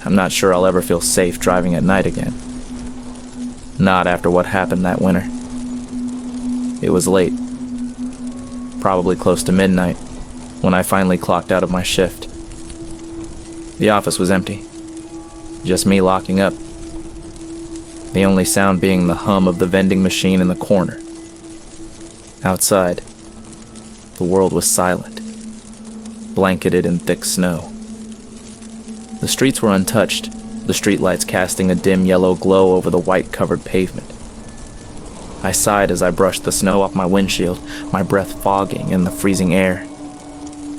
I'm not sure I'll ever feel safe driving at night again. Not after what happened that winter. It was late, probably close to midnight, when I finally clocked out of my shift. The office was empty, just me locking up, the only sound being the hum of the vending machine in the corner. Outside, the world was silent, blanketed in thick snow. The streets were untouched, the streetlights casting a dim yellow glow over the white-covered pavement. I sighed as I brushed the snow off my windshield, my breath fogging in the freezing air.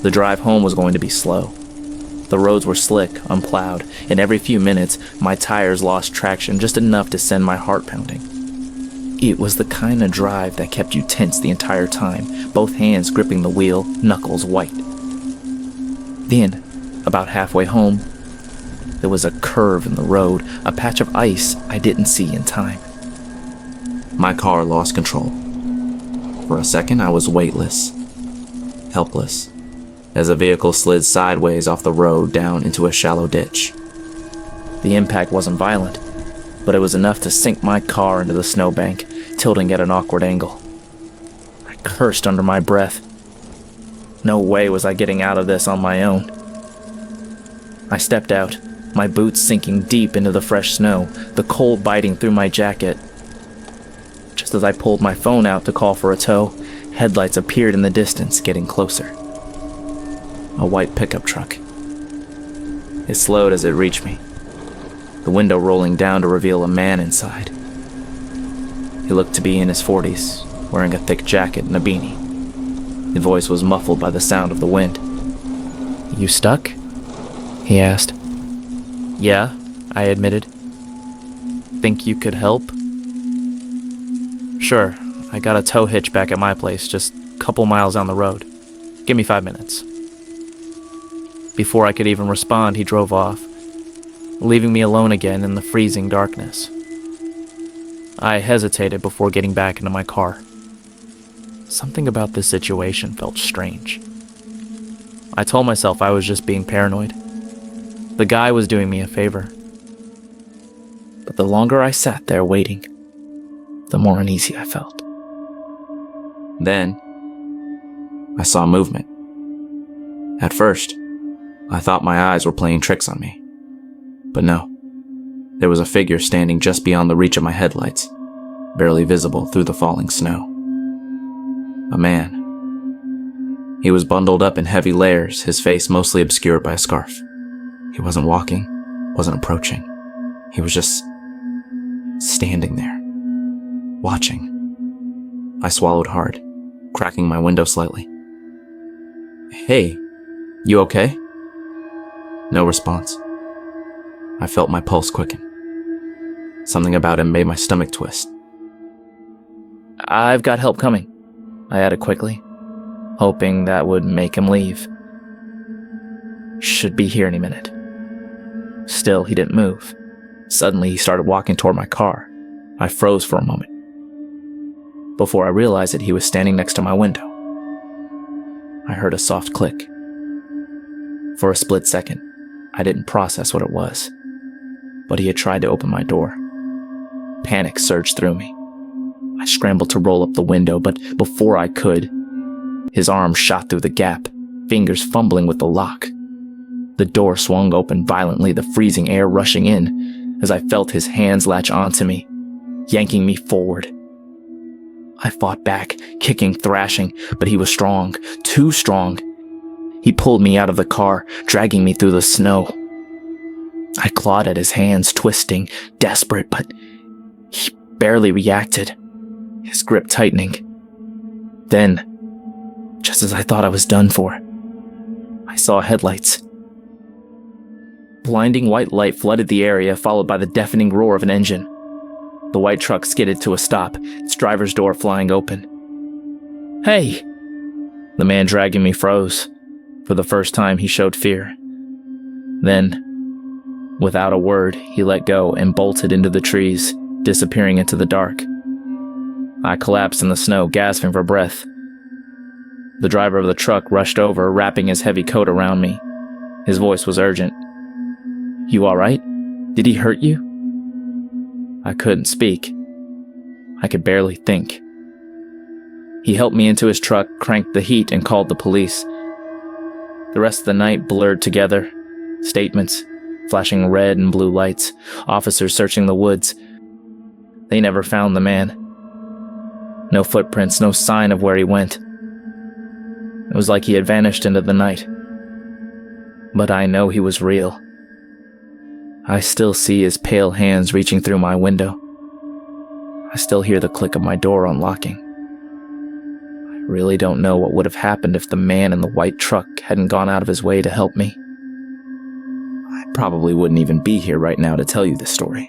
The drive home was going to be slow. The roads were slick, unplowed, and every few minutes, my tires lost traction just enough to send my heart pounding. It was the kind of drive that kept you tense the entire time, both hands gripping the wheel, knuckles white. Then, about halfway home, there was a curve in the road, a patch of ice I didn't see in time. My car lost control. For a second, I was weightless, helpless, as a vehicle slid sideways off the road down into a shallow ditch. The impact wasn't violent, but it was enough to sink my car into the snowbank, tilting at an awkward angle. I cursed under my breath. No way was I getting out of this on my own. I stepped out, my boots sinking deep into the fresh snow, the cold biting through my jacket. Just as I pulled my phone out to call for a tow, headlights appeared in the distance, getting closer. A white pickup truck. It slowed as it reached me, the window rolling down to reveal a man inside. He looked to be in his 40s, wearing a thick jacket and a beanie. His voice was muffled by the sound of the wind. "You stuck?" he asked. "Yeah," I admitted. "Think you could help?" "Sure, I got a tow hitch back at my place, just a couple miles down the road. Give me 5 minutes." Before I could even respond, he drove off, leaving me alone again in the freezing darkness. I hesitated before getting back into my car. Something about this situation felt strange. I told myself I was just being paranoid. The guy was doing me a favor. But the longer I sat there waiting, the more uneasy I felt. Then, I saw movement. At first, I thought my eyes were playing tricks on me. But no, there was a figure standing just beyond the reach of my headlights, barely visible through the falling snow. A man. He was bundled up in heavy layers, his face mostly obscured by a scarf. He wasn't walking, wasn't approaching. He was just standing there, watching. I swallowed hard, cracking my window slightly. "Hey, you okay?" No response. I felt my pulse quicken. Something about him made my stomach twist. "I've got help coming," I added quickly, hoping that would make him leave. "Should be here any minute." Still, he didn't move. Suddenly, he started walking toward my car. I froze for a moment. Before I realized it, he was standing next to my window. I heard a soft click. For a split second, I didn't process what it was, but he had tried to open my door. Panic surged through me. I scrambled to roll up the window, but before I could, his arm shot through the gap, fingers fumbling with the lock. The door swung open violently, the freezing air rushing in, as I felt his hands latch onto me, yanking me forward. I fought back, kicking, thrashing, but he was strong, too strong. He pulled me out of the car, dragging me through the snow. I clawed at his hands, twisting, desperate, but he barely reacted, his grip tightening. Then, just as I thought I was done for, I saw headlights. Blinding white light flooded the area, followed by the deafening roar of an engine. The white truck skidded to a stop, its driver's door flying open. "Hey!" The man dragging me froze. For the first time, he showed fear. Then, without a word, he let go and bolted into the trees, disappearing into the dark. I collapsed in the snow, gasping for breath. The driver of the truck rushed over, wrapping his heavy coat around me. His voice was urgent. You alright? Did he hurt you? I couldn't speak. I could barely think. He helped me into his truck, cranked the heat, and called the police. The rest of the night blurred together. Statements, flashing red and blue lights, officers searching the woods. They never found the man. No footprints, no sign of where he went. It was like he had vanished into the night. But I know he was real. I still see his pale hands reaching through my window. I still hear the click of my door unlocking. I really don't know what would have happened if the man in the white truck hadn't gone out of his way to help me. I probably wouldn't even be here right now to tell you this story.